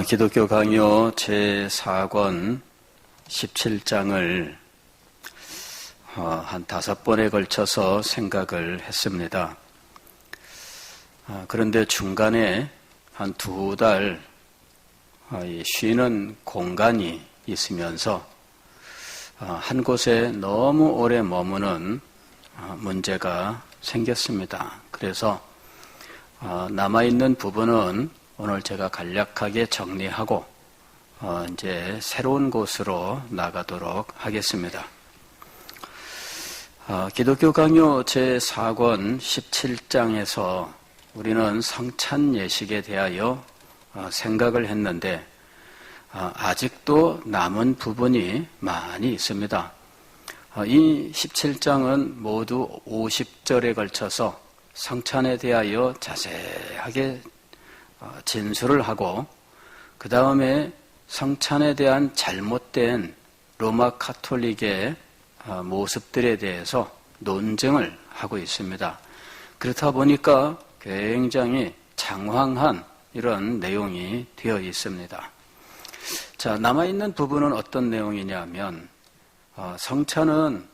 기독교 강요 제4권 17장을 한 5번에 걸쳐서 생각을 했습니다. 그런데 중간에 한 2달 쉬는 공간이 있으면서 한 곳에 너무 오래 머무는 문제가 생겼습니다. 그래서 남아있는 부분은 오늘 제가 간략하게 정리하고 이제 새로운 곳으로 나가도록 하겠습니다. 기독교 강요 제4권 17장에서 우리는 성찬 예식에 대하여 생각을 했는데 아직도 남은 부분이 많이 있습니다. 이 17장은 모두 50절에 걸쳐서 성찬에 대하여 자세하게 진술을 하고 그 다음에 성찬에 대한 잘못된 로마 카톨릭의 모습들에 대해서 논증을 하고 있습니다. 그렇다 보니까 굉장히 장황한 이런 내용이 되어 있습니다. 자, 남아있는 부분은 어떤 내용이냐면 성찬은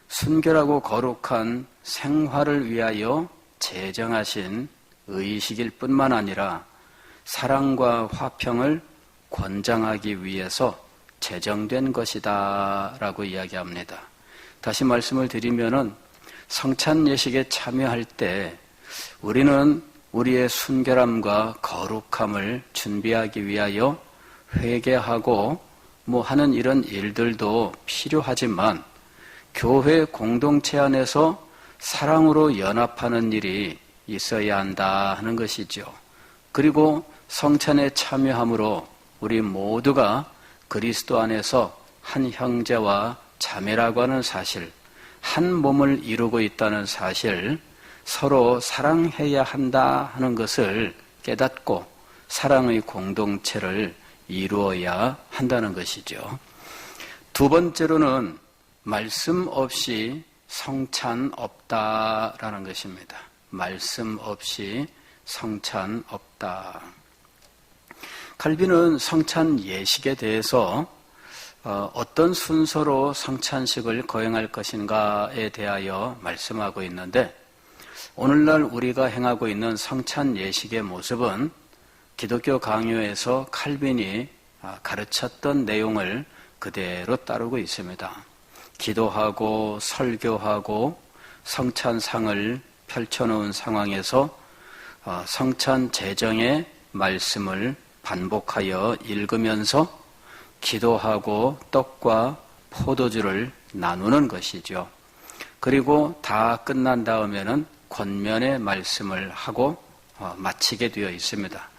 순결하고 거룩한 생활을 위하여 제정하신 의식일 뿐만 아니라 사랑과 화평을 권장하기 위해서 제정된 것이다 라고 이야기합니다. 다시 말씀을 드리면은 성찬 예식에 참여할 때 우리는 우리의 순결함과 거룩함을 준비하기 위하여 회개하고 하는 이런 일들도 필요하지만 교회 공동체 안에서 사랑으로 연합하는 일이 있어야 한다 하는 것이죠. 그리고 성찬에 참여함으로 우리 모두가 그리스도 안에서 한 형제와 자매라고 하는 사실, 한 몸을 이루고 있다는 사실, 서로 사랑해야 한다 하는 것을 깨닫고 사랑의 공동체를 이루어야 한다는 것이죠. 두 번째로는 말씀 없이 성찬 없다라는 것입니다. 말씀 없이 성찬 없다. 칼빈은 성찬 예식에 대해서 어떤 순서로 성찬식을 거행할 것인가에 대하여 말씀하고 있는데 오늘날 우리가 행하고 있는 성찬 예식의 모습은 기독교 강요에서 칼빈이 가르쳤던 내용을 그대로 따르고 있습니다. 기도하고 설교하고 성찬상을 펼쳐놓은 상황에서 성찬 제정의 말씀을 반복하여 읽으면서 기도하고 떡과 포도주를 나누는 것이죠. 그리고 다 끝난 다음에는 권면의 말씀을 하고 마치게 되어 있습니다.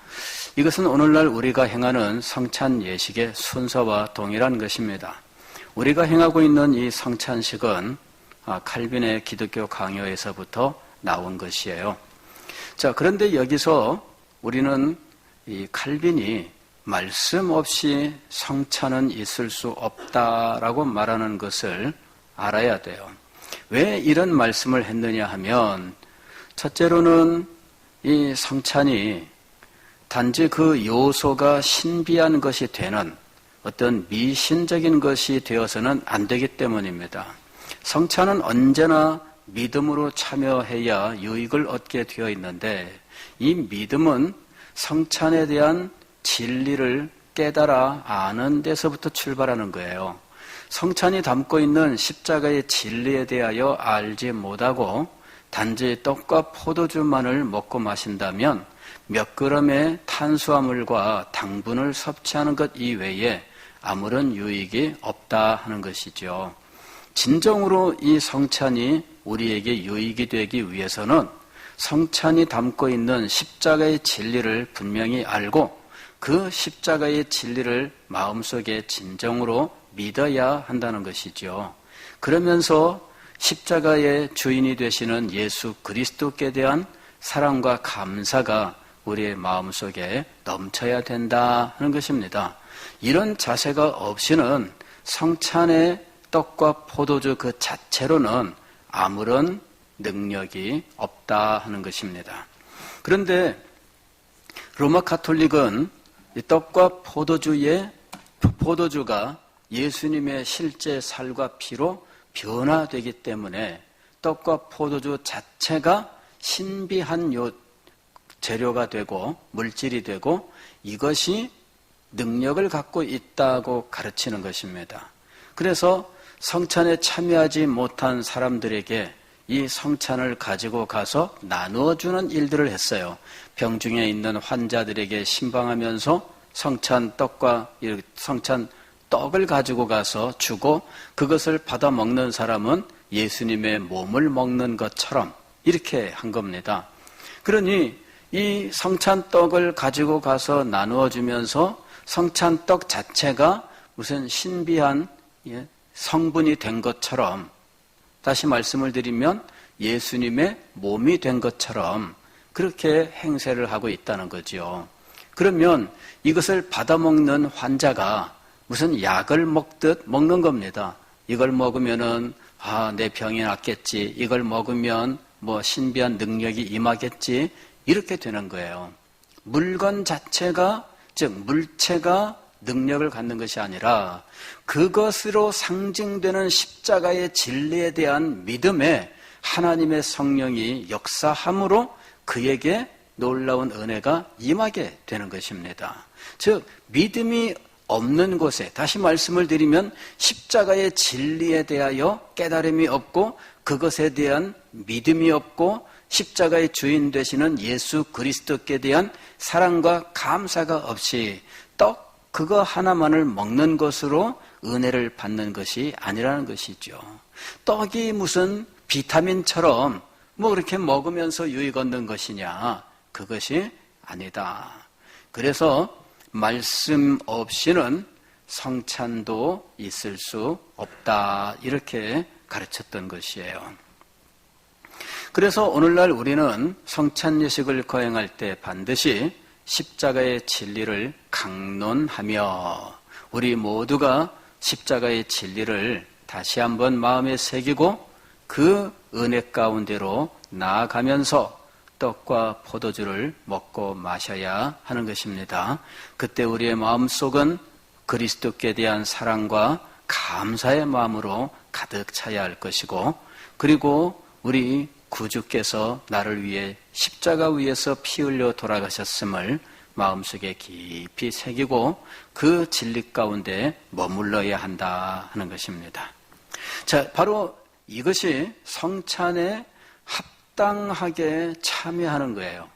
이것은 오늘날 우리가 행하는 성찬 예식의 순서와 동일한 것입니다. 우리가 행하고 있는 이 성찬식은 칼빈의 기독교 강요에서부터 나온 것이에요. 자, 그런데 여기서 우리는 이 칼빈이 말씀 없이 성찬은 있을 수 없다라고 말하는 것을 알아야 돼요. 왜 이런 말씀을 했느냐 하면 첫째로는 이 성찬이 단지 그 요소가 신비한 것이 되는 어떤 미신적인 것이 되어서는 안 되기 때문입니다. 성찬은 언제나 믿음으로 참여해야 유익을 얻게 되어 있는데 이 믿음은 성찬에 대한 진리를 깨달아 아는 데서부터 출발하는 거예요. 성찬이 담고 있는 십자가의 진리에 대하여 알지 못하고 단지 떡과 포도주만을 먹고 마신다면 몇 그램의 탄수화물과 당분을 섭취하는 것 이외에 아무런 유익이 없다 하는 것이죠. 진정으로 이 성찬이 우리에게 유익이 되기 위해서는 성찬이 담고 있는 십자가의 진리를 분명히 알고 그 십자가의 진리를 마음속에 진정으로 믿어야 한다는 것이죠. 그러면서 십자가의 주인이 되시는 예수 그리스도께 대한 사랑과 감사가 우리의 마음속에 넘쳐야 된다 하는 것입니다. 이런 자세가 없이는 성찬의 떡과 포도주 그 자체로는 아무런 능력이 없다 하는 것입니다. 그런데 로마 카톨릭은 이 떡과 포도주가 예수님의 실제 살과 피로 변화되기 때문에 떡과 포도주 자체가 신비한 재료가 되고 물질이 되고 이것이 능력을 갖고 있다고 가르치는 것입니다. 그래서 성찬에 참여하지 못한 사람들에게 이 성찬을 가지고 가서 나누어 주는 일들을 했어요. 병중에 있는 환자들에게 신방하면서 성찬 떡을 가지고 가서 주고 그것을 받아 먹는 사람은 예수님의 몸을 먹는 것처럼 이렇게 한 겁니다. 그러니 이 성찬 떡을 가지고 가서 나누어 주면서 성찬 떡 자체가 무슨 신비한 성분이 된 것처럼, 다시 말씀을 드리면 예수님의 몸이 된 것처럼 그렇게 행세를 하고 있다는 거죠. 그러면 이것을 받아먹는 환자가 무슨 약을 먹듯 먹는 겁니다. 이걸 먹으면은 내 병이 낫겠지. 이걸 먹으면 뭐 신비한 능력이 임하겠지. 이렇게 되는 거예요. 물건 자체가, 즉 물체가 능력을 갖는 것이 아니라 그것으로 상징되는 십자가의 진리에 대한 믿음에 하나님의 성령이 역사함으로 그에게 놀라운 은혜가 임하게 되는 것입니다. 즉 믿음이 없는 곳에, 다시 말씀을 드리면 십자가의 진리에 대하여 깨달음이 없고 그것에 대한 믿음이 없고 십자가의 주인 되시는 예수 그리스도께 대한 사랑과 감사가 없이 그거 하나만을 먹는 것으로 은혜를 받는 것이 아니라는 것이죠. 떡이 무슨 비타민처럼 뭐 그렇게 먹으면서 유익 얻는 것이냐? 그것이 아니다. 그래서 말씀 없이는 성찬도 있을 수 없다. 이렇게 가르쳤던 것이에요. 그래서 오늘날 우리는 성찬 예식을 거행할 때 반드시 십자가의 진리를 강론하며 우리 모두가 십자가의 진리를 다시 한번 마음에 새기고 그 은혜 가운데로 나아가면서 떡과 포도주를 먹고 마셔야 하는 것입니다. 그때 우리의 마음속은 그리스도께 대한 사랑과 감사의 마음으로 가득 차야 할 것이고, 그리고 우리 구주께서 나를 위해 십자가 위에서 피 흘려 돌아가셨음을 마음속에 깊이 새기고 그 진리 가운데 머물러야 한다 하는 것입니다. 자, 바로 이것이 성찬에 합당하게 참여하는 거예요.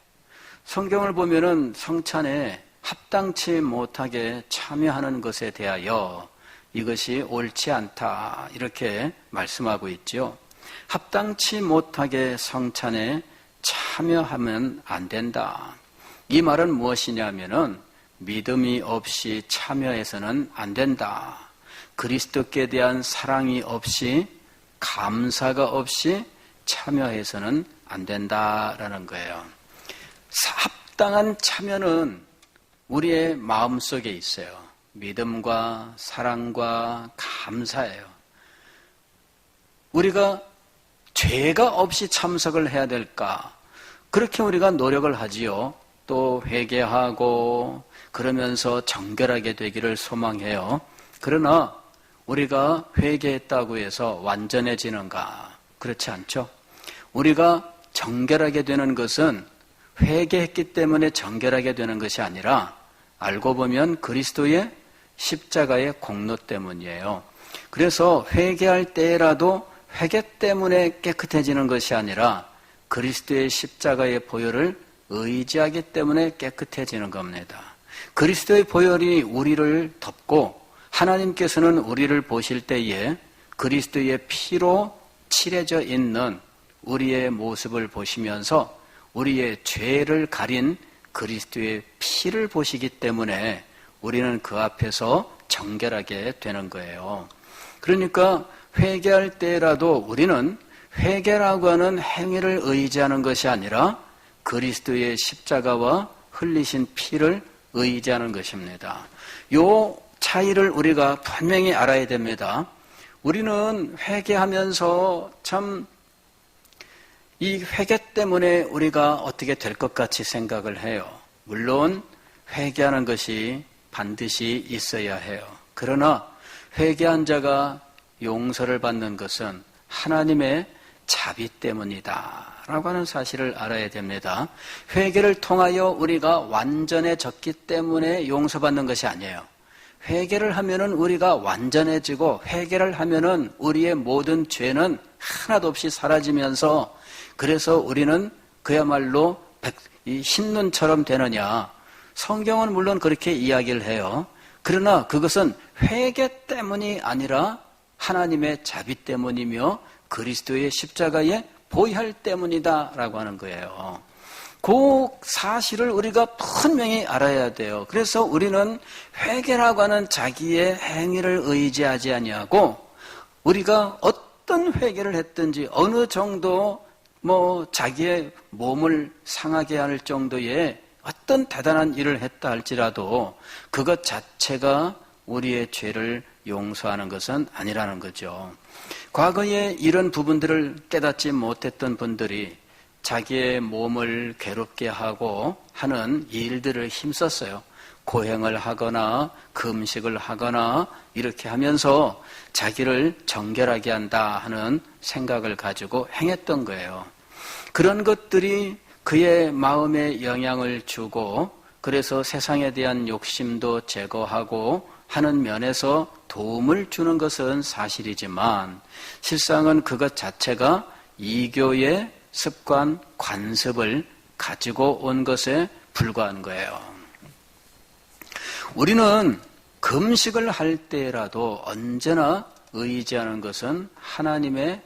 성경을 보면은 성찬에 합당치 못하게 참여하는 것에 대하여 이것이 옳지 않다 이렇게 말씀하고 있죠. 합당치 못하게 성찬에 참여하면 안 된다. 이 말은 무엇이냐면은 믿음이 없이 참여해서는 안 된다. 그리스도께 대한 사랑이 없이 감사가 없이 참여해서는 안 된다라는 거예요. 합당한 참여는 우리의 마음속에 있어요. 믿음과 사랑과 감사예요. 우리가 죄가 없이 참석을 해야 될까? 그렇게 우리가 노력을 하지요. 또 회개하고 그러면서 정결하게 되기를 소망해요. 그러나 우리가 회개했다고 해서 완전해지는가? 그렇지 않죠? 우리가 정결하게 되는 것은 회개했기 때문에 정결하게 되는 것이 아니라 알고 보면 그리스도의 십자가의 공로 때문이에요. 그래서 회개할 때라도 회개 때문에 깨끗해지는 것이 아니라 그리스도의 십자가의 보혈을 의지하기 때문에 깨끗해지는 겁니다. 그리스도의 보혈이 우리를 덮고 하나님께서는 우리를 보실 때에 그리스도의 피로 칠해져 있는 우리의 모습을 보시면서 우리의 죄를 가린 그리스도의 피를 보시기 때문에 우리는 그 앞에서 정결하게 되는 거예요. 그러니까 회개할 때라도 우리는 회개라고 하는 행위를 의지하는 것이 아니라 그리스도의 십자가와 흘리신 피를 의지하는 것입니다. 이 차이를 우리가 분명히 알아야 됩니다. 우리는 회개하면서 참 이 회개 때문에 우리가 어떻게 될 것 같이 생각을 해요. 물론 회개하는 것이 반드시 있어야 해요. 그러나 회개한 자가 용서를 받는 것은 하나님의 자비 때문이다 라고 하는 사실을 알아야 됩니다. 회개를 통하여 우리가 완전해졌기 때문에 용서받는 것이 아니에요. 회개를 하면은 우리가 완전해지고, 회개를 하면은 우리의 모든 죄는 하나도 없이 사라지면서, 그래서 우리는 그야말로 흰눈처럼 되느냐. 성경은 물론 그렇게 이야기를 해요. 그러나 그것은 회개 때문이 아니라 하나님의 자비 때문이며 그리스도의 십자가의 보혈 때문이다라고 하는 거예요. 그 사실을 우리가 분명히 알아야 돼요. 그래서 우리는 회개라고 하는 자기의 행위를 의지하지 아니하고, 우리가 어떤 회개를 했든지 어느 정도 자기의 몸을 상하게 할 정도의 어떤 대단한 일을 했다 할지라도 그것 자체가 우리의 죄를 용서하는 것은 아니라는 거죠. 과거에 이런 부분들을 깨닫지 못했던 분들이 자기의 몸을 괴롭게 하고 하는 일들을 힘썼어요. 고행을 하거나 금식을 하거나 이렇게 하면서 자기를 정결하게 한다 하는 생각을 가지고 행했던 거예요. 그런 것들이 그의 마음에 영향을 주고, 그래서 세상에 대한 욕심도 제거하고 하는 면에서 도움을 주는 것은 사실이지만, 실상은 그것 자체가 이교의 습관, 관습을 가지고 온 것에 불과한 거예요. 우리는 금식을 할 때라도 언제나 의지하는 것은 하나님의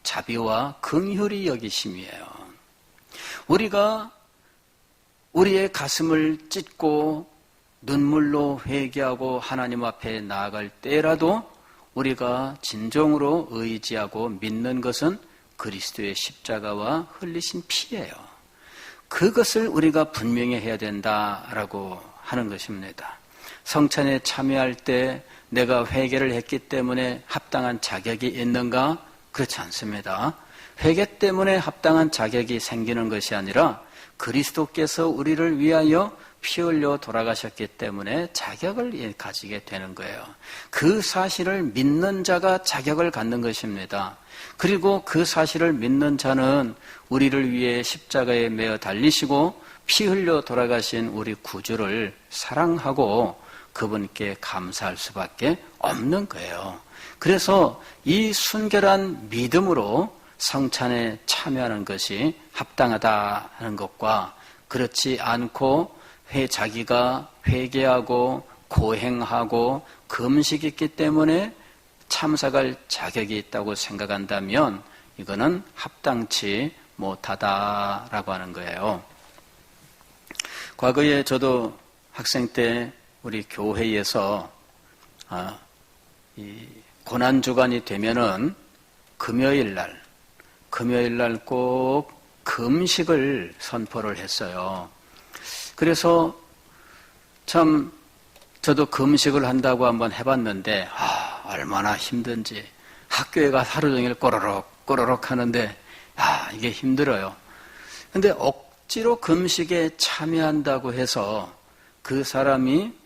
자비와 긍휼히 여기심이에요. 우리가 우리의 가슴을 찢고 눈물로 회개하고 하나님 앞에 나아갈 때라도 우리가 진정으로 의지하고 믿는 것은 그리스도의 십자가와 흘리신 피예요. 그것을 우리가 분명히 해야 된다라고 하는 것입니다. 성찬에 참여할 때 내가 회개를 했기 때문에 합당한 자격이 있는가? 그렇지 않습니다. 회개 때문에 합당한 자격이 생기는 것이 아니라 그리스도께서 우리를 위하여 피 흘려 돌아가셨기 때문에 자격을 가지게 되는 거예요. 그 사실을 믿는 자가 자격을 갖는 것입니다. 그리고 그 사실을 믿는 자는 우리를 위해 십자가에 매어 달리시고 피 흘려 돌아가신 우리 구주를 사랑하고 그분께 감사할 수밖에 없는 거예요. 그래서 이 순결한 믿음으로 성찬에 참여하는 것이 합당하다 하는 것과, 그렇지 않고 자기가 회개하고 고행하고 금식이 있기 때문에 참석할 자격이 있다고 생각한다면 이거는 합당치 못하다라고 하는 거예요. 과거에 저도 학생 때 우리 교회에서 이 고난주간이 되면은 금요일 날 꼭 금식을 선포를 했어요. 그래서 참 저도 금식을 한다고 한번 해봤는데 얼마나 힘든지, 학교에 가 하루 종일 꼬르륵 하는데 이게 힘들어요. 근데 억지로 금식에 참여한다고 해서 그 사람에게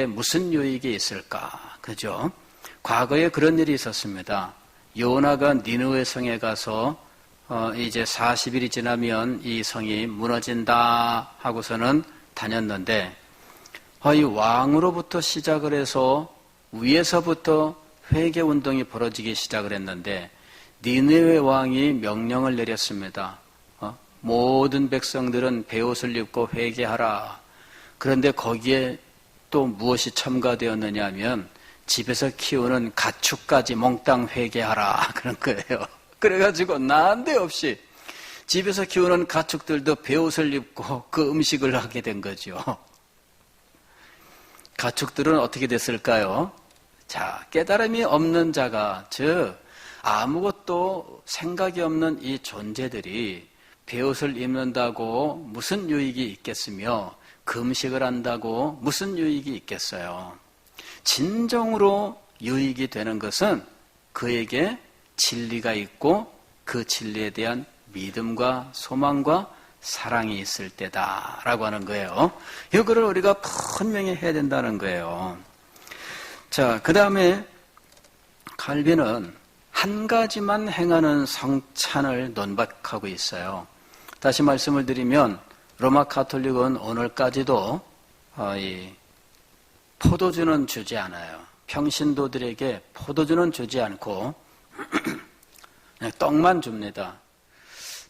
무슨 유익이 있을까? 그죠? 과거에 그런 일이 있었습니다. 요나가 니느웨 성에 가서 이제 40일이 지나면 이 성이 무너진다 하고서는 다녔는데, 이 왕으로부터 시작을 해서 위에서부터 회개운동이 벌어지기 시작을 했는데, 니느웨 왕이 명령을 내렸습니다. 모든 백성들은 베옷을 입고 회개하라. 그런데 거기에 또 무엇이 첨가되었느냐 하면 집에서 키우는 가축까지 몽땅 회개하라 그런 거예요. 그래가지고 난데없이 집에서 키우는 가축들도 베옷을 입고 그 음식을 하게 된 거죠. 가축들은 어떻게 됐을까요? 자, 깨달음이 없는 자가, 즉 아무것도 생각이 없는 이 존재들이 베옷을 입는다고 무슨 유익이 있겠으며 금식을 한다고 무슨 유익이 있겠어요? 진정으로 유익이 되는 것은 그에게 진리가 있고 그 진리에 대한 믿음과 소망과 사랑이 있을 때다라고 하는 거예요. 이거를 우리가 분명히 해야 된다는 거예요. 자, 그 다음에 칼빈은 한 가지만 행하는 성찬을 논박하고 있어요. 다시 말씀을 드리면 로마 가톨릭은 오늘까지도 이 포도주는 주지 않아요. 평신도들에게 포도주는 주지 않고 떡만 줍니다.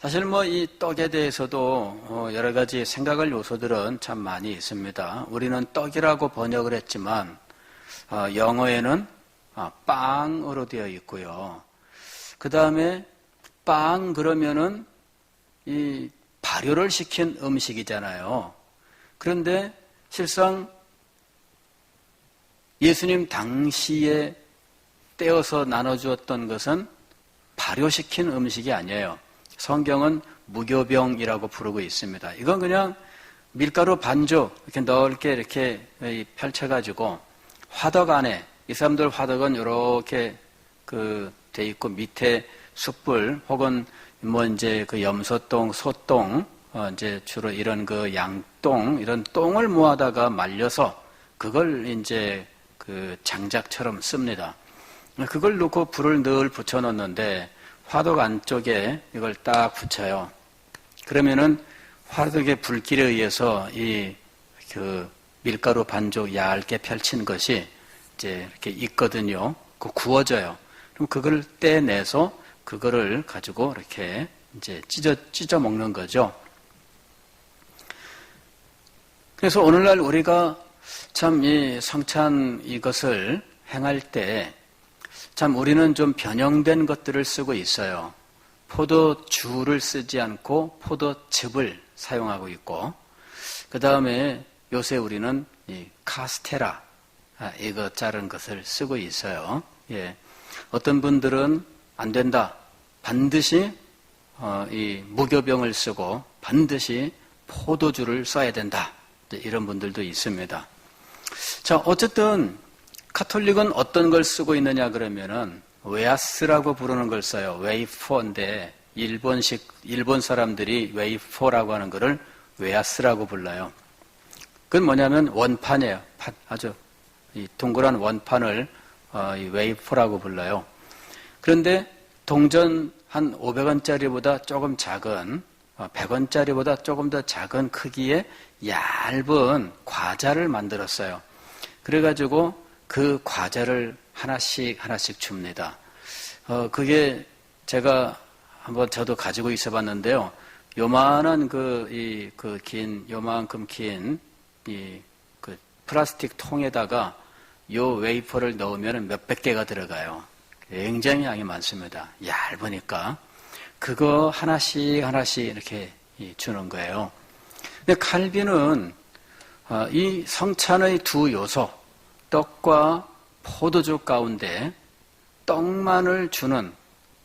사실 이 떡에 대해서도 여러 가지 생각할 요소들은 참 많이 있습니다. 우리는 떡이라고 번역을 했지만 영어에는 빵으로 되어 있고요. 그 다음에 빵 그러면은 이 발효를 시킨 음식이잖아요. 그런데 실상 예수님 당시에 떼어서 나눠주었던 것은 발효시킨 음식이 아니에요. 성경은 무교병이라고 부르고 있습니다. 이건 그냥 밀가루 반죽 이렇게 넓게 이렇게 펼쳐가지고 화덕 안에 이 사람들 화덕은 이렇게 돼 있고 밑에 숯불 혹은 이제 그 염소똥, 소똥 이제 주로 이런 그 양똥 이런 똥을 모아다가 말려서 그걸 이제 그 장작처럼 씁니다. 그걸 놓고 불을 늘 붙여놓는데 화덕 안쪽에 이걸 딱 붙여요. 그러면은 화덕의 불길에 의해서 그 밀가루 반죽 얇게 펼친 것이 이제 이렇게 있거든요. 구워져요. 그럼 그걸 떼내서 그거를 가지고 이렇게 이제 찢어 먹는 거죠. 그래서 오늘날 우리가 참 이 성찬 이것을 행할 때 참 우리는 좀 변형된 것들을 쓰고 있어요. 포도주를 쓰지 않고 포도즙을 사용하고 있고, 그 다음에 요새 우리는 이 카스테라 이거 자른 것을 쓰고 있어요. 예. 어떤 분들은 안 된다. 반드시 이 무교병을 쓰고 반드시 포도주를 써야 된다. 이런 분들도 있습니다. 자, 어쨌든 가톨릭은 어떤 걸 쓰고 있느냐 그러면은 웨아스라고 부르는 걸 써요. 웨이포인데 일본 사람들이 웨이포라고 하는 거를 웨아스라고 불러요. 그건 뭐냐면 원판이에요. 아주 이 동그란 원판을 이 웨이포라고 불러요. 그런데 동전 한 500원짜리보다 조금 작은 100원짜리보다 조금 더 작은 크기의 얇은 과자를 만들었어요. 그래가지고 그 과자를 하나씩 줍니다. 그게 제가 한번 저도 가지고 있어 봤는데요. 요만한 요만큼 긴 그 플라스틱 통에다가 요 웨이퍼를 넣으면 몇백 개가 들어가요. 굉장히 양이 많습니다. 얇으니까. 그거 하나씩 이렇게 주는 거예요. 근데 칼빈은 이 성찬의 두 요소, 떡과 포도주 가운데 떡만을 주는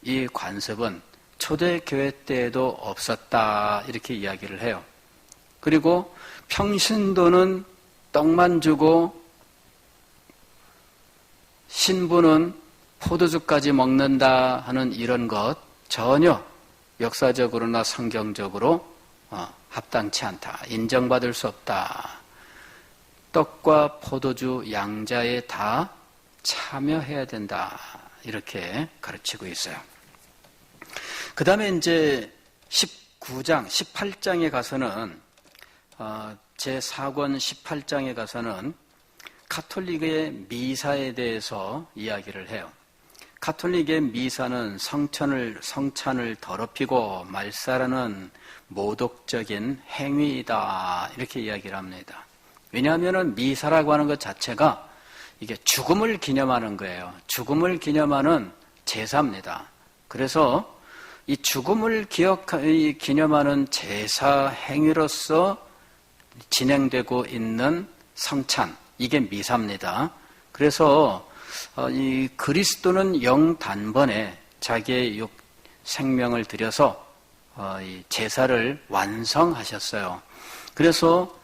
이 관습은 초대교회 때에도 없었다 이렇게 이야기를 해요. 그리고 평신도는 떡만 주고 신부는 포도주까지 먹는다 하는 이런 것 전혀 역사적으로나 성경적으로 합당치 않다. 인정받을 수 없다. 떡과 포도주 양자에 다 참여해야 된다. 이렇게 가르치고 있어요. 그 다음에 이제 19장, 18장에 가서는 제4권 18장에 가서는 가톨릭의 미사에 대해서 이야기를 해요. 가톨릭의 미사는 성찬을 더럽히고 말살하는 모독적인 행위이다. 이렇게 이야기를 합니다. 왜냐하면 미사라고 하는 것 자체가 이게 죽음을 기념하는 거예요. 죽음을 기념하는 제사입니다. 그래서 이 죽음을 기념하는 제사 행위로서 진행되고 있는 성찬, 이게 미사입니다. 그래서 이 그리스도는 영단번에 자기의 생명을 들여서 이 제사를 완성하셨어요. 그래서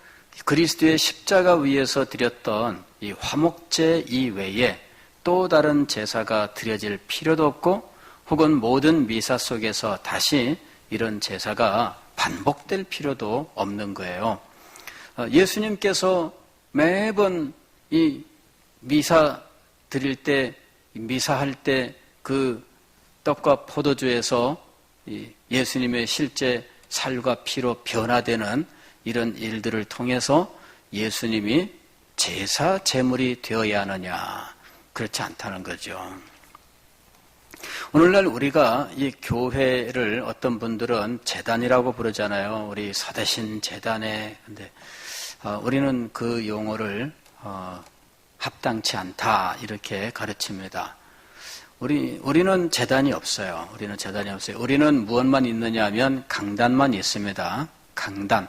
그리스도의 십자가 위에서 드렸던 이 화목제 이외에 또 다른 제사가 드려질 필요도 없고 혹은 모든 미사 속에서 다시 이런 제사가 반복될 필요도 없는 거예요. 예수님께서 매번 이 미사 드릴 때, 미사할 때 그 떡과 포도주에서 예수님의 실제 살과 피로 변화되는 이런 일들을 통해서 예수님이 제사 제물이 되어야 하느냐, 그렇지 않다는 거죠. 오늘날 우리가 이 교회를 어떤 분들은 제단이라고 부르잖아요. 우리 서대신 제단에. 근데 우리는 그 용어를 합당치 않다 이렇게 가르칩니다. 우리는 제단이 없어요. 우리는 무엇만 있느냐 하면 강단만 있습니다. 강단.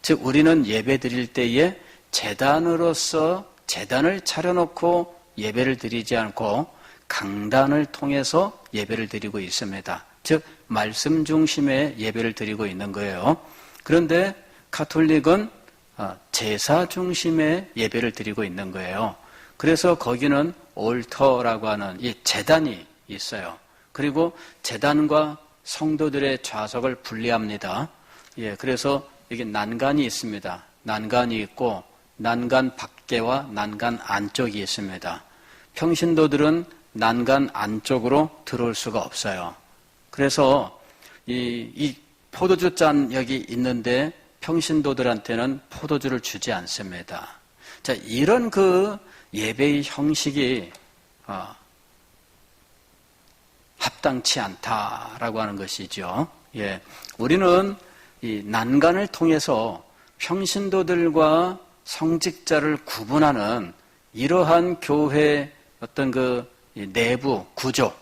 즉 우리는 예배 드릴 때에 제단으로서 제단을 차려놓고 예배를 드리지 않고 강단을 통해서 예배를 드리고 있습니다. 즉 말씀 중심의 예배를 드리고 있는 거예요. 그런데 가톨릭은 제사 중심의 예배를 드리고 있는 거예요. 그래서 거기는 올터라고 하는 이 제단이 있어요. 그리고 제단과 성도들의 좌석을 분리합니다. 그래서 여기 난간이 있습니다. 난간이 있고 난간 밖에와 난간 안쪽이 있습니다. 평신도들은 난간 안쪽으로 들어올 수가 없어요. 그래서 이 포도주 잔 여기 있는데 평신도들한테는 포도주를 주지 않습니다. 자, 이런 그 예배의 형식이 합당치 않다라고 하는 것이죠. 우리는 이 난간을 통해서 평신도들과 성직자를 구분하는 이러한 교회 어떤 그 내부 구조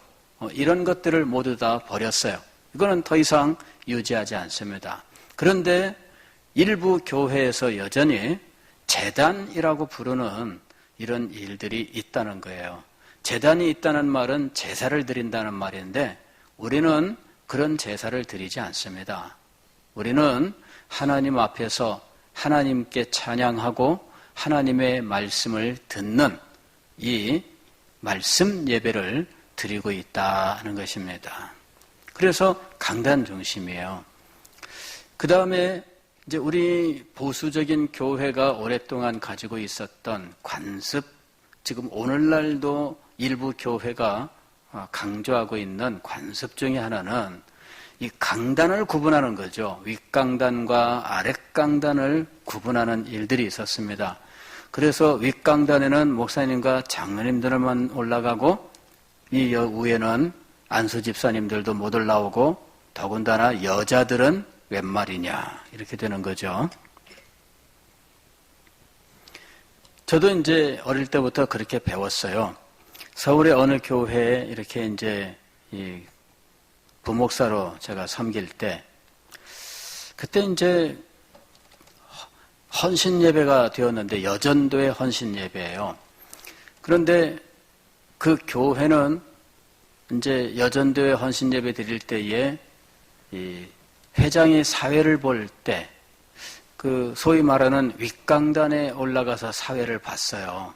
이런 것들을 모두 다 버렸어요. 이거는 더 이상 유지하지 않습니다. 그런데 일부 교회에서 여전히 제단이라고 부르는 이런 일들이 있다는 거예요. 제단이 있다는 말은 제사를 드린다는 말인데 우리는 그런 제사를 드리지 않습니다. 우리는 하나님 앞에서 하나님께 찬양하고 하나님의 말씀을 듣는 이 말씀 예배를 드리고 있다는 것입니다. 그래서 강단 중심이에요. 그 다음에 이제 우리 보수적인 교회가 오랫동안 가지고 있었던 관습, 지금 오늘날도 일부 교회가 강조하고 있는 관습 중에 하나는 이 강단을 구분하는 거죠. 윗강단과 아랫강단을 구분하는 일들이 있었습니다. 그래서 윗강단에는 목사님과 장로님들만 올라가고 이 위에는 안수 집사님들도 못 올라오고 더군다나 여자들은 웬 말이냐 이렇게 되는 거죠. 저도 이제 어릴 때부터 그렇게 배웠어요. 서울의 어느 교회에 이렇게 이제 이 부목사로 제가 섬길 때 그때 이제 헌신 예배가 되었는데 여전도의 헌신 예배예요. 그런데 그 교회는 이제 여전도의 헌신 예배 드릴 때에 이 회장이 사회를 볼 때 그 소위 말하는 윗강단에 올라가서 사회를 봤어요.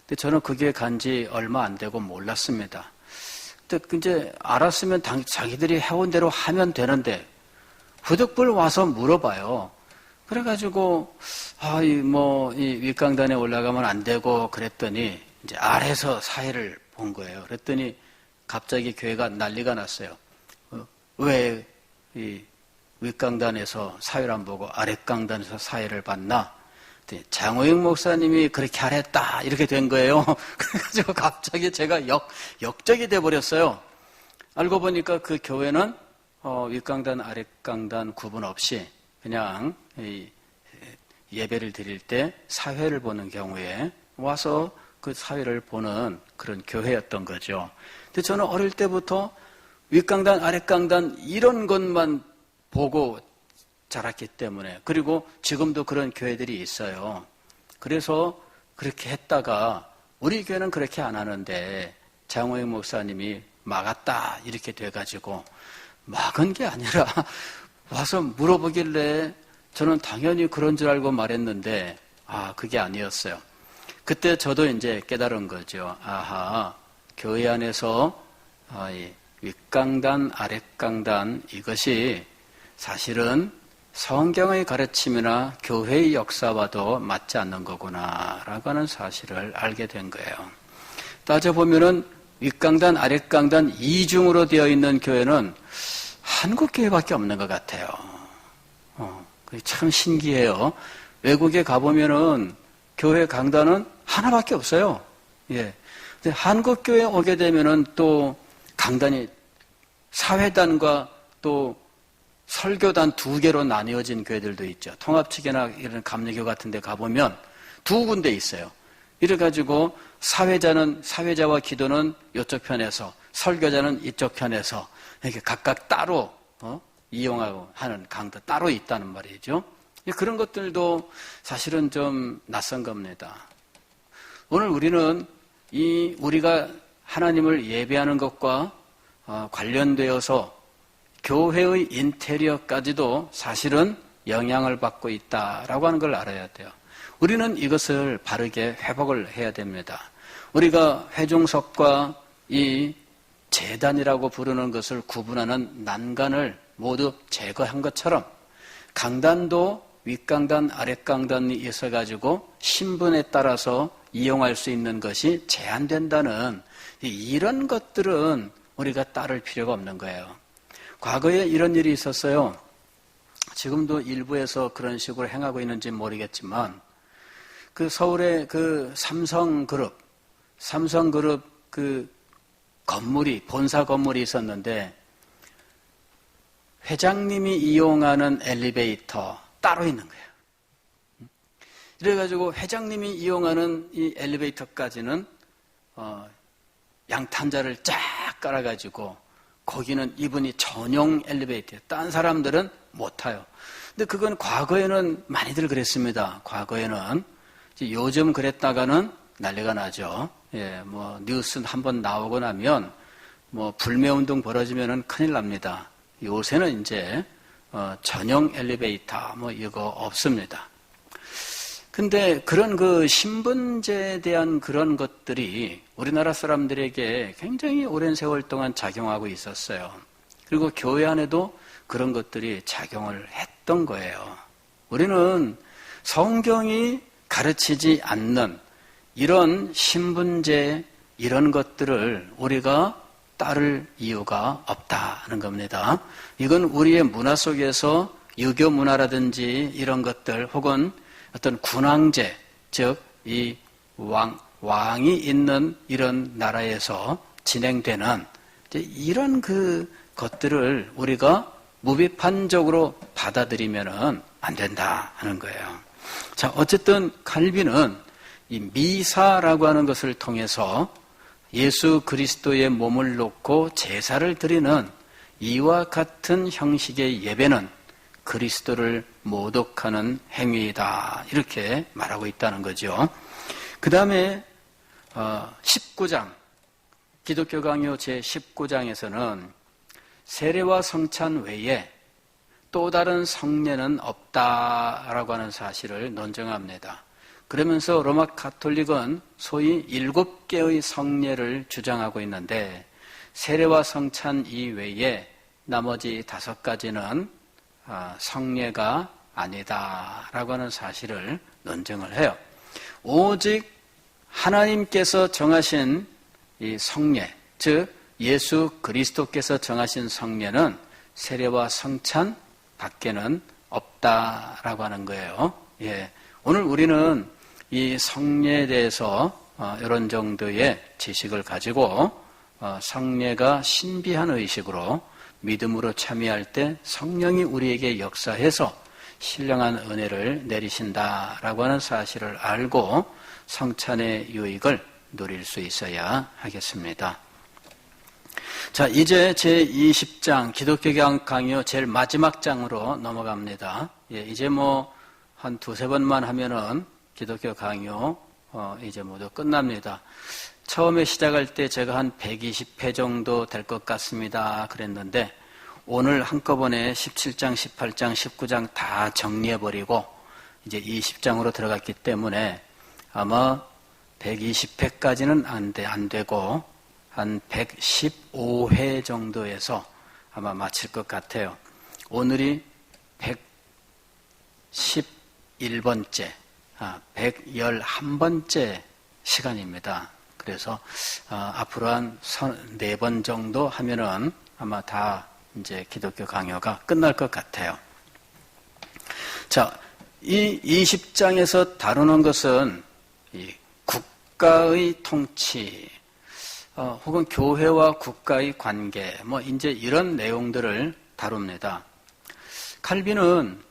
근데 저는 그게 간지 얼마 안 되고 몰랐습니다. 근데 이제 알았으면 자기들이 해온 대로 하면 되는데 후득불 와서 물어봐요. 그래가지고 이 윗강단에 올라가면 안 되고 그랬더니 이제 아래서 사회를 본 거예요. 그랬더니 갑자기 교회가 난리가 났어요. 왜 이 윗강단에서 사회를 안 보고 아랫강단에서 사회를 봤나? 장호영 목사님이 그렇게 하랬다 이렇게 된 거예요. 그래가지고 갑자기 제가 역적이 돼버렸어요. 알고 보니까 그 교회는 윗강단 아랫강단 구분 없이 그냥 예배를 드릴 때 사회를 보는 경우에 와서 그 사회를 보는 그런 교회였던 거죠. 근데 저는 어릴 때부터 윗강단 아랫강단 이런 것만 보고 자랐기 때문에 그리고 지금도 그런 교회들이 있어요. 그래서 그렇게 했다가 우리 교회는 그렇게 안 하는데 장호영 목사님이 막았다 이렇게 돼가지고 막은 게 아니라 와서 물어보길래 저는 당연히 그런 줄 알고 말했는데 그게 아니었어요. 그때 저도 이제 깨달은 거죠. 교회 안에서 윗강단 아랫강단 이것이 사실은 성경의 가르침이나 교회의 역사와도 맞지 않는 거구나라고 하는 사실을 알게 된 거예요. 따져보면은 윗강단, 아랫강단 이중으로 되어 있는 교회는 한국 교회밖에 없는 것 같아요. 그게 참 신기해요. 외국에 가보면은 교회 강단은 하나밖에 없어요. 예. 근데 한국 교회에 오게 되면은 또 강단이 사회단과 또 설교단 두 개로 나뉘어진 교회들도 있죠. 통합측이나 이런 감리교 같은 데 가보면 두 군데 있어요. 이래가지고 사회자와 기도는 이쪽 편에서, 설교자는 이쪽 편에서 이렇게 각각 따로 이용하고 하는 강도 따로 있다는 말이죠. 그런 것들도 사실은 좀 낯선 겁니다. 오늘 우리는 우리가 하나님을 예배하는 것과 관련되어서 교회의 인테리어까지도 사실은 영향을 받고 있다라고 하는 걸 알아야 돼요. 우리는 이것을 바르게 회복을 해야 됩니다. 우리가 회중석과 이 제단이라고 부르는 것을 구분하는 난간을 모두 제거한 것처럼 강단도 윗강단, 아랫강단이 있어가지고 신분에 따라서 이용할 수 있는 것이 제한된다는 이런 것들은 우리가 따를 필요가 없는 거예요. 과거에 이런 일이 있었어요. 지금도 일부에서 그런 식으로 행하고 있는지 모르겠지만 그 서울의 그 삼성그룹 그 본사 건물이 있었는데 회장님이 이용하는 엘리베이터 따로 있는 거예요. 이래가지고 회장님이 이용하는 이 엘리베이터까지는 양탄자를 쫙 깔아가지고 거기는 이분이 전용 엘리베이터예요. 딴 사람들은 못 타요. 근데 그건 과거에는 많이들 그랬습니다. 과거에는. 요즘 그랬다가는 난리가 나죠. 예, 뉴스 한번 나오고 나면 불매운동 벌어지면은 큰일 납니다. 요새는 이제 전용 엘리베이터 이거 없습니다. 근데 그런 그 신분제에 대한 그런 것들이 우리나라 사람들에게 굉장히 오랜 세월 동안 작용하고 있었어요. 그리고 교회 안에도 그런 것들이 작용을 했던 거예요. 우리는 성경이 가르치지 않는 이런 신분제 이런 것들을 우리가 따를 이유가 없다는 겁니다. 이건 우리의 문화 속에서 유교 문화라든지 이런 것들 혹은 어떤 군왕제, 즉 이 왕이 있는 이런 나라에서 진행되는 이런 그 것들을 우리가 무비판적으로 받아들이면은 안 된다 하는 거예요. 자, 어쨌든 칼빈은 이 미사라고 하는 것을 통해서 예수 그리스도의 몸을 놓고 제사를 드리는 이와 같은 형식의 예배는 그리스도를 모독하는 행위이다. 이렇게 말하고 있다는 거죠. 그 다음에 19장, 기독교 강요 제19장에서는 세례와 성찬 외에 또 다른 성례는 없다라고 하는 사실을 논증합니다. 그러면서 로마 가톨릭은 소위 7개의 성례를 주장하고 있는데 세례와 성찬 이외에 나머지 5가지는 성례가 아니다라고 하는 사실을 논증을 해요. 오직 하나님께서 정하신 이 성례, 즉 예수 그리스도께서 정하신 성례는 세례와 성찬 밖에는 없다라고 하는 거예요. 예, 오늘 우리는 이 성례에 대해서 이런 정도의 지식을 가지고 성례가 신비한 의식으로 믿음으로 참여할 때 성령이 우리에게 역사해서 신령한 은혜를 내리신다라고 하는 사실을 알고 성찬의 유익을 누릴 수 있어야 하겠습니다. 자, 이제 제20장 기독교 강요 제일 마지막 장으로 넘어갑니다. 예, 이제 한 2-3번만 하면은 기독교 강요 이제 모두 끝납니다. 처음에 시작할 때 제가 한 120회 정도 될 것 같습니다 그랬는데 오늘 한꺼번에 17장, 18장, 19장 다 정리해버리고 이제 20장으로 들어갔기 때문에 아마 120회까지는 안 되고 한 115회 정도에서 아마 마칠 것 같아요. 오늘이 111번째, 111번째 시간입니다. 그래서 앞으로 한 4번 정도 하면은 아마 다 이제 기독교 강요가 끝날 것 같아요. 자, 이 20장에서 다루는 것은 이 국가의 통치, 혹은 교회와 국가의 관계, 이제 이런 내용들을 다룹니다. 칼빈은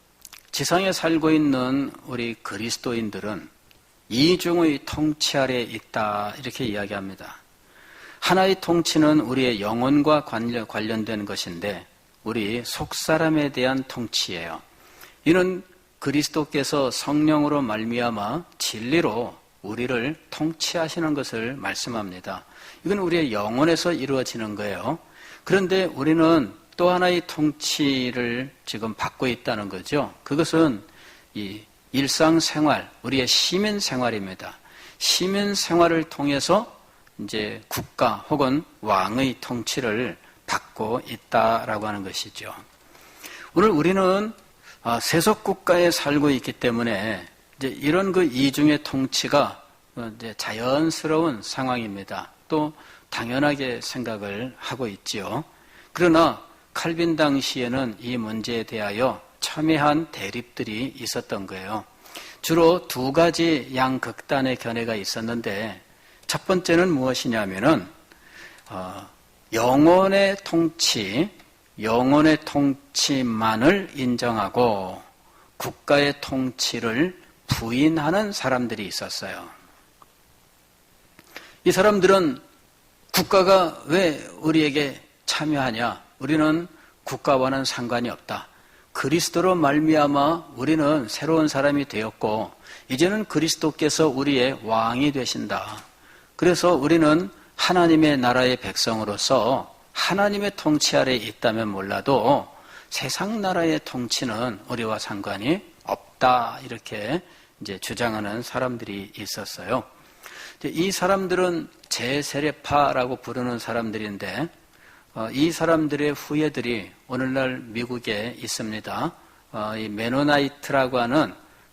지상에 살고 있는 우리 그리스도인들은 이중의 통치 아래 있다, 이렇게 이야기합니다. 하나의 통치는 우리의 영혼과 관련된 것인데 우리 속사람에 대한 통치예요. 이는 그리스도께서 성령으로 말미암아 진리로 우리를 통치하시는 것을 말씀합니다. 이건 우리의 영혼에서 이루어지는 거예요. 그런데 우리는 또 하나의 통치를 지금 받고 있다는 거죠. 그것은 이 일상생활, 우리의 시민생활입니다. 시민생활을 통해서 이제 국가 혹은 왕의 통치를 받고 있다라고 하는 것이죠. 오늘 우리는 세속국가에 살고 있기 때문에 이제 이런 그 이중의 통치가 이제 자연스러운 상황입니다. 또 당연하게 생각을 하고 있지요. 그러나 칼빈 당시에는 이 문제에 대하여 첨예한 대립들이 있었던 거예요. 주로 두 가지 양극단의 견해가 있었는데 첫 번째는 무엇이냐면은 영혼의 통치만을 인정하고 국가의 통치를 부인하는 사람들이 있었어요. 이 사람들은 국가가 왜 우리에게 참여하냐? 우리는 국가와는 상관이 없다. 그리스도로 말미암아 우리는 새로운 사람이 되었고 이제는 그리스도께서 우리의 왕이 되신다. 그래서 우리는 하나님의 나라의 백성으로서 하나님의 통치 아래에 있다면 몰라도 세상 나라의 통치는 우리와 상관이 없다. 이렇게 이제 주장하는 사람들이 있었어요. 이 사람들은 제세례파라고 부르는 사람들인데 이 사람들의 후예들이 오늘날 미국에 있습니다. 이 메노나이트라고 하는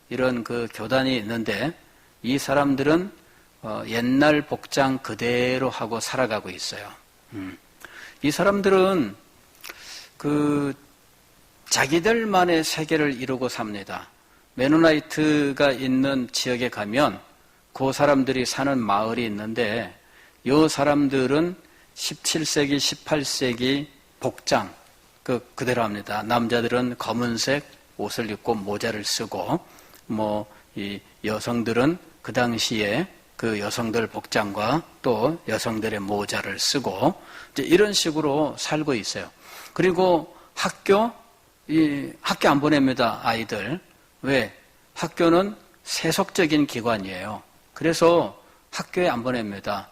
이런 그 교단이 있는데 이 사람들은 옛날 복장 그대로 하고 살아가고 있어요. 이 사람들은 그 자기들만의 세계를 이루고 삽니다. 메노나이트가 있는 지역에 가면 그 사람들이 사는 마을이 있는데 이 사람들은 17세기, 18세기 복장 그대로 합니다. 남자들은 검은색 옷을 입고 모자를 쓰고 이 여성들은 그 당시에 그 여성들 복장과 또 여성들의 모자를 쓰고 이제 이런 식으로 살고 있어요. 그리고 학교 안 보냅니다. 아이들. 왜? 학교는 세속적인 기관이에요. 그래서 학교에 안 보냅니다.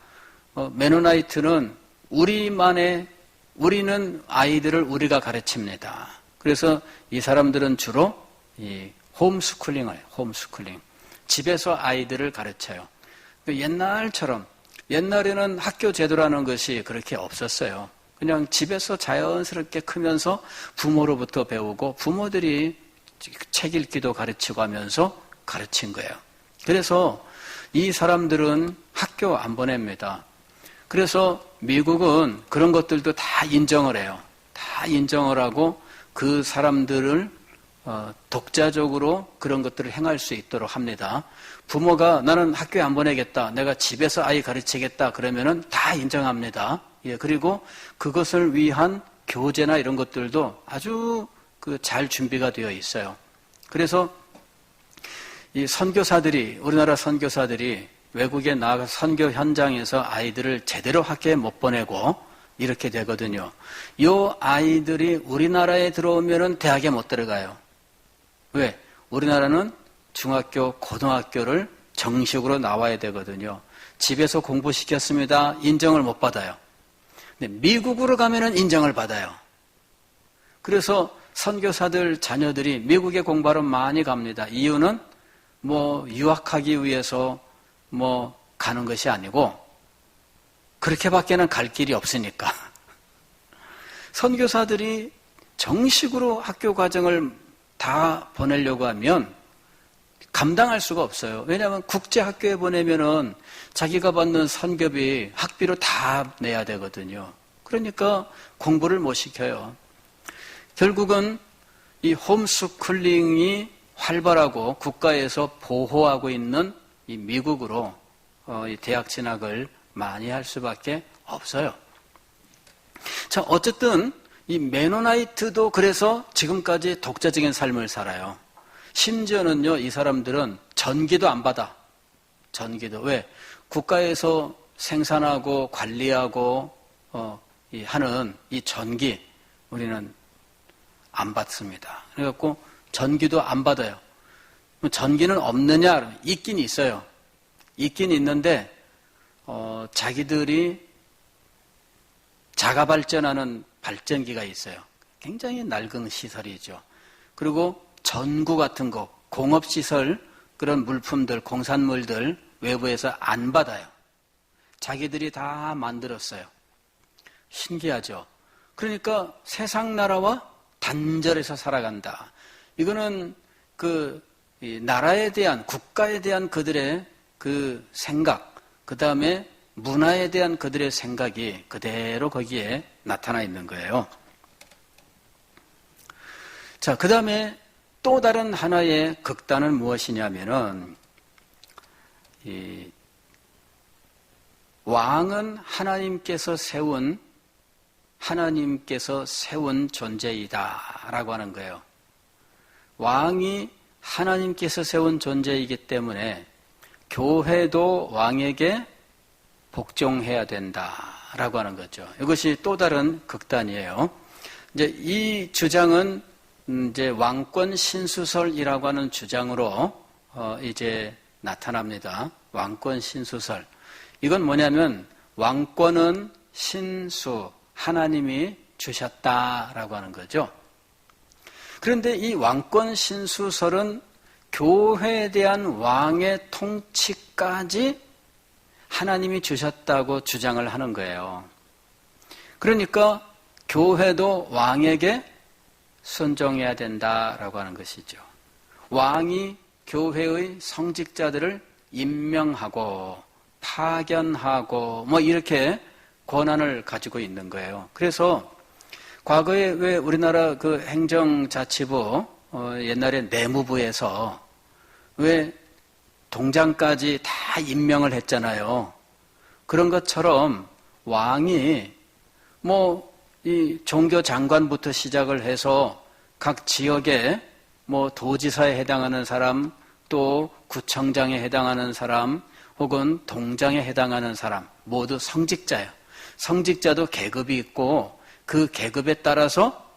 메노나이트는 우리는 아이들을 우리가 가르칩니다. 그래서 이 사람들은 주로 홈스쿨링을 집에서 아이들을 가르쳐요. 옛날에는 학교 제도라는 것이 그렇게 없었어요. 그냥 집에서 자연스럽게 크면서 부모로부터 배우고 부모들이 책 읽기도 가르치고 하면서 가르친 거예요. 그래서 이 사람들은 학교 안 보냅니다. 그래서 미국은 그런 것들도 다 인정을 해요. 다 인정을 하고 그 사람들을 독자적으로 그런 것들을 행할 수 있도록 합니다. 부모가 나는 학교에 안 보내겠다. 내가 집에서 아이 가르치겠다. 그러면은 다 인정합니다. 예, 그리고 그것을 위한 교재나 이런 것들도 아주 잘 준비가 되어 있어요. 그래서 이 우리나라 선교사들이 외국에 나가 선교 현장에서 아이들을 제대로 학교에 못 보내고 이렇게 되거든요. 이 아이들이 우리나라에 들어오면은 대학에 못 들어가요. 왜? 우리나라는 중학교, 고등학교를 정식으로 나와야 되거든요. 집에서 공부시켰습니다. 인정을 못 받아요. 근데 미국으로 가면은 인정을 받아요. 그래서 선교사들 자녀들이 미국에 공부하러 많이 갑니다. 이유는 유학하기 위해서 가는 것이 아니고 그렇게밖에는 갈 길이 없으니까. 선교사들이 정식으로 학교 과정을 다 보내려고 하면 감당할 수가 없어요. 왜냐하면 국제학교에 보내면은 자기가 받는 선급이 학비로 다 내야 되거든요. 그러니까 공부를 못 시켜요. 결국은 이 홈스쿨링이 활발하고 국가에서 보호하고 있는 이 미국으로 이 대학 진학을 많이 할 수밖에 없어요. 자, 어쨌든 이 메노나이트도 그래서 지금까지 독자적인 삶을 살아요. 심지어는요, 이 사람들은 전기도 안 받아. 전기도. 왜? 국가에서 생산하고 관리하고 하는 이 전기 우리는 안 받습니다. 그래갖고 전기도 안 받아요. 전기는 없느냐? 있긴 있어요. 있긴 있는데 자기들이 자가 발전하는 발전기가 있어요. 굉장히 낡은 시설이죠. 그리고 전구 같은 거, 공업시설, 그런 물품들, 공산물들 외부에서 안 받아요. 자기들이 다 만들었어요. 신기하죠? 그러니까 세상 나라와 단절해서 살아간다. 이거는 나라에 대한, 국가에 대한 그들의 그 생각, 그 다음에 문화에 대한 그들의 생각이 그대로 거기에 나타나 있는 거예요. 자, 그 다음에 또 다른 하나의 극단은 무엇이냐면은, 왕은 하나님께서 세운 존재이다라고 하는 거예요. 왕이 하나님께서 세운 존재이기 때문에 교회도 왕에게 복종해야 된다라고 하는 거죠. 이것이 또 다른 극단이에요. 이제 이 주장은 이제 왕권 신수설이라고 하는 주장으로 이제 나타납니다. 왕권 신수설. 이건 뭐냐면 왕권은 신수, 하나님이 주셨다라고 하는 거죠. 그런데 이 왕권 신수설은 교회에 대한 왕의 통치까지 하나님이 주셨다고 주장을 하는 거예요. 그러니까 교회도 왕에게 순종해야 된다라고 하는 것이죠. 왕이 교회의 성직자들을 임명하고 파견하고 뭐 이렇게 권한을 가지고 있는 거예요. 그래서 과거에 왜 우리나라 그 행정자치부 옛날에 내무부에서 왜 동장까지 다 임명을 했잖아요. 그런 것처럼 왕이 뭐 이 종교 장관부터 시작을 해서 각 지역에 뭐 도지사에 해당하는 사람, 또 구청장에 해당하는 사람, 혹은 동장에 해당하는 사람 모두 성직자예요. 성직자도 계급이 있고 그 계급에 따라서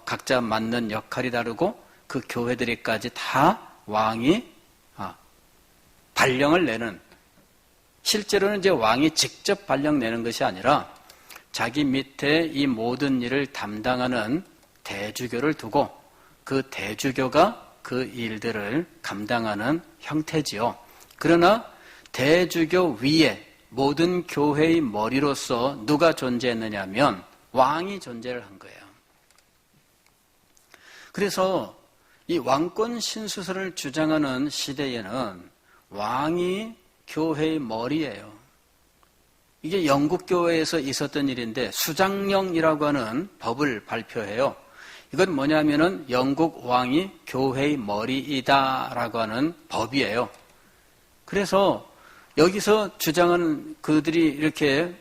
각자 맡는 역할이 다르고 그 교회들이까지 다 왕이 발령을 내는, 실제로는 이제 왕이 직접 발령 내는 것이 아니라 자기 밑에 이 모든 일을 담당하는 대주교를 두고 그 대주교가 그 일들을 감당하는 형태지요. 그러나 대주교 위에 모든 교회의 머리로서 누가 존재했느냐 하면 왕이 존재를 한 거예요. 그래서 이 왕권 신수설을 주장하는 시대에는 왕이 교회의 머리예요. 이게 영국 교회에서 있었던 일인데 수장령이라고 하는 법을 발표해요. 이건 뭐냐면은 영국 왕이 교회의 머리이다라고 하는 법이에요. 그래서 여기서 주장하는 그들이 이렇게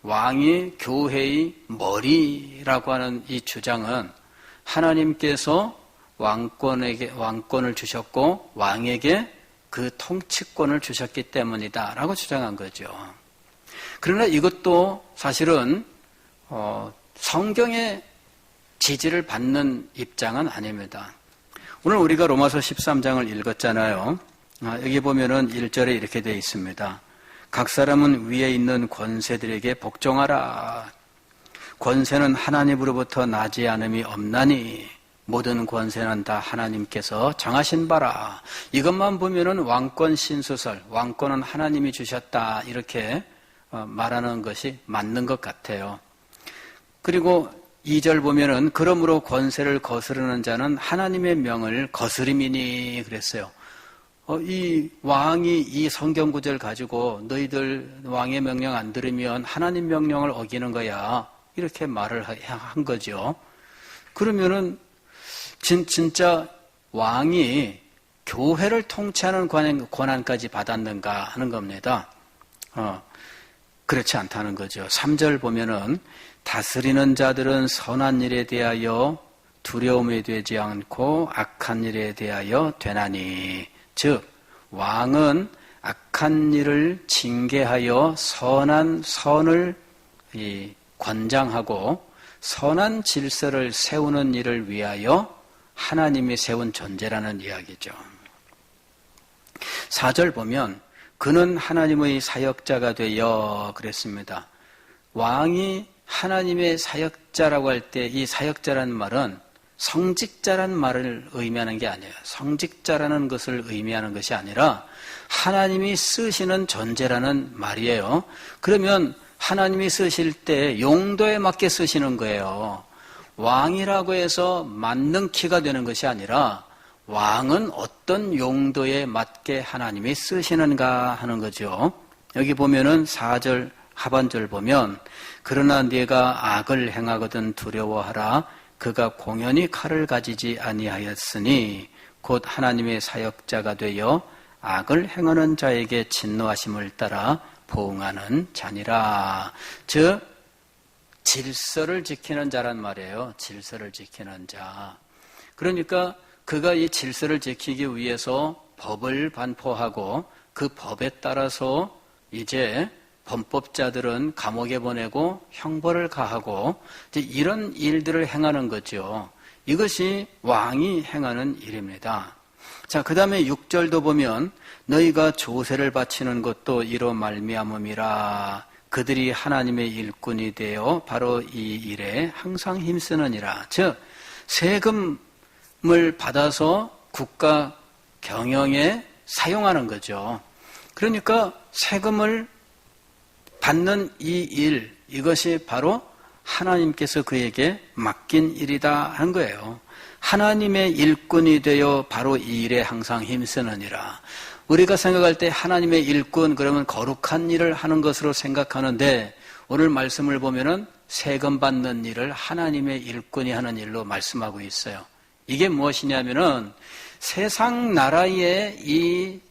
왕이 교회의 머리라고 하는 이 주장은 하나님께서 왕권을 주셨고 왕에게 그 통치권을 주셨기 때문이다라고 주장한 거죠. 그러나 이것도 사실은 성경의 지지를 받는 입장은 아닙니다. 오늘 우리가 로마서 13장을 읽었잖아요. 여기 보면은 1절에 이렇게 되어 있습니다. 각 사람은 위에 있는 권세들에게 복종하라. 권세는 하나님으로부터 나지 않음이 없나니 모든 권세는 다 하나님께서 정하신 바라. 이것만 보면은 왕권 신수설, 왕권은 하나님이 주셨다 이렇게 말하는 것이 맞는 것 같아요. 그리고 2절 보면은 그러므로 권세를 거스르는 자는 하나님의 명을 거스림이니 그랬어요. 이 왕이 이 성경 구절 가지고 너희들 왕의 명령 안 들으면 하나님 명령을 어기는 거야. 이렇게 말을 한 거죠. 그러면은 진짜 왕이 교회를 통치하는 권한까지 받았는가 하는 겁니다. 그렇지 않다는 거죠. 3절 보면은 다스리는 자들은 선한 일에 대하여 두려움이 되지 않고 악한 일에 대하여 되나니. 즉 왕은 악한 일을 징계하여 선을 권장하고 선한 질서를 세우는 일을 위하여 하나님이 세운 존재라는 이야기죠. 4절 보면 그는 하나님의 사역자가 되어 그랬습니다. 왕이 하나님의 사역자라고 할 때 이 사역자라는 말은 성직자라는 말을 의미하는 게 아니에요. 성직자라는 것을 의미하는 것이 아니라 하나님이 쓰시는 존재라는 말이에요. 그러면 하나님이 쓰실 때 용도에 맞게 쓰시는 거예요. 왕이라고 해서 만능키가 되는 것이 아니라 왕은 어떤 용도에 맞게 하나님이 쓰시는가 하는 거죠. 여기 보면은 4절 하반절 보면 그러나 네가 악을 행하거든 두려워하라. 그가 공연히 칼을 가지지 아니하였으니 곧 하나님의 사역자가 되어 악을 행하는 자에게 진노하심을 따라 보응하는 자니라. 즉 질서를 지키는 자란 말이에요. 질서를 지키는 자. 그러니까 그가 이 질서를 지키기 위해서 법을 반포하고 그 법에 따라서 이제 범법자들은 감옥에 보내고 형벌을 가하고 이제 이런 일들을 행하는 거죠. 이것이 왕이 행하는 일입니다. 자, 그 다음에 6절도 보면 너희가 조세를 바치는 것도 이로 말미암음이라. 그들이 하나님의 일꾼이 되어 바로 이 일에 항상 힘쓰느니라. 즉 세금을 받아서 국가 경영에 사용하는 거죠. 그러니까 세금을 받는 이 일, 이것이 바로 하나님께서 그에게 맡긴 일이다 하는 거예요. 하나님의 일꾼이 되어 바로 이 일에 항상 힘쓰느니라. 우리가 생각할 때 하나님의 일꾼 그러면 거룩한 일을 하는 것으로 생각하는데 오늘 말씀을 보면은 세금 받는 일을 하나님의 일꾼이 하는 일로 말씀하고 있어요. 이게 무엇이냐면은 세상 나라의 이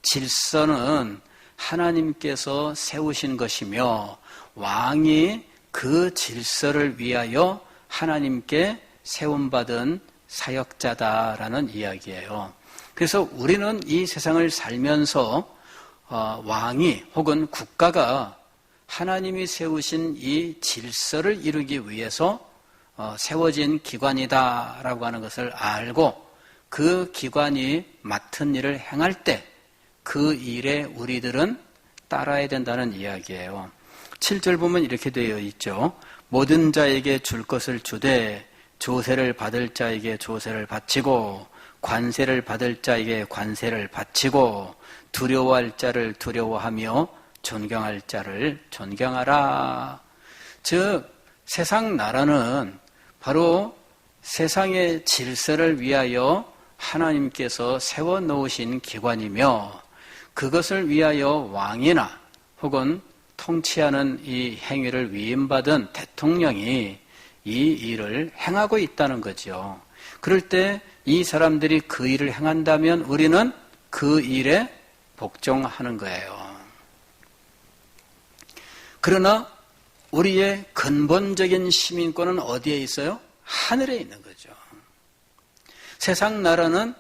질서는 하나님께서 세우신 것이며 왕이 그 질서를 위하여 하나님께 세움받은 사역자다라는 이야기예요. 그래서 우리는 이 세상을 살면서 왕이 혹은 국가가 하나님이 세우신 이 질서를 이루기 위해서 세워진 기관이다라고 하는 것을 알고 그 기관이 맡은 일을 행할 때 그 일에 우리들은 따라야 된다는 이야기예요. 7절 보면 이렇게 되어 있죠. 모든 자에게 줄 것을 주되 조세를 받을 자에게 조세를 바치고 관세를 받을 자에게 관세를 바치고 두려워할 자를 두려워하며 존경할 자를 존경하라. 즉 세상 나라는 바로 세상의 질서를 위하여 하나님께서 세워놓으신 기관이며 그것을 위하여 왕이나 혹은 통치하는 이 행위를 위임받은 대통령이 이 일을 행하고 있다는 거죠. 그럴 때 이 사람들이 그 일을 행한다면 우리는 그 일에 복종하는 거예요. 그러나 우리의 근본적인 시민권은 어디에 있어요? 하늘에 있는 거죠. 세상 나라는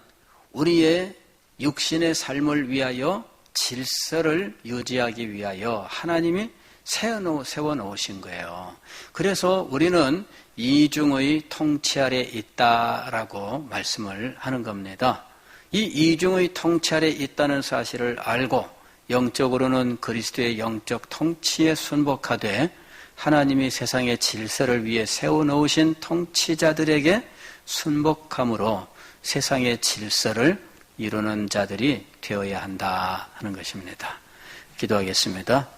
우리의 육신의 삶을 위하여 질서를 유지하기 위하여 하나님이 세워놓으신 거예요. 그래서 우리는 이중의 통치 아래 있다라고 말씀을 하는 겁니다. 이 이중의 통치 아래 있다는 사실을 알고 영적으로는 그리스도의 영적 통치에 순복하되 하나님이 세상의 질서를 위해 세워놓으신 통치자들에게 순복함으로 세상의 질서를 이루는 자들이 되어야 한다 하는 것입니다. 기도하겠습니다.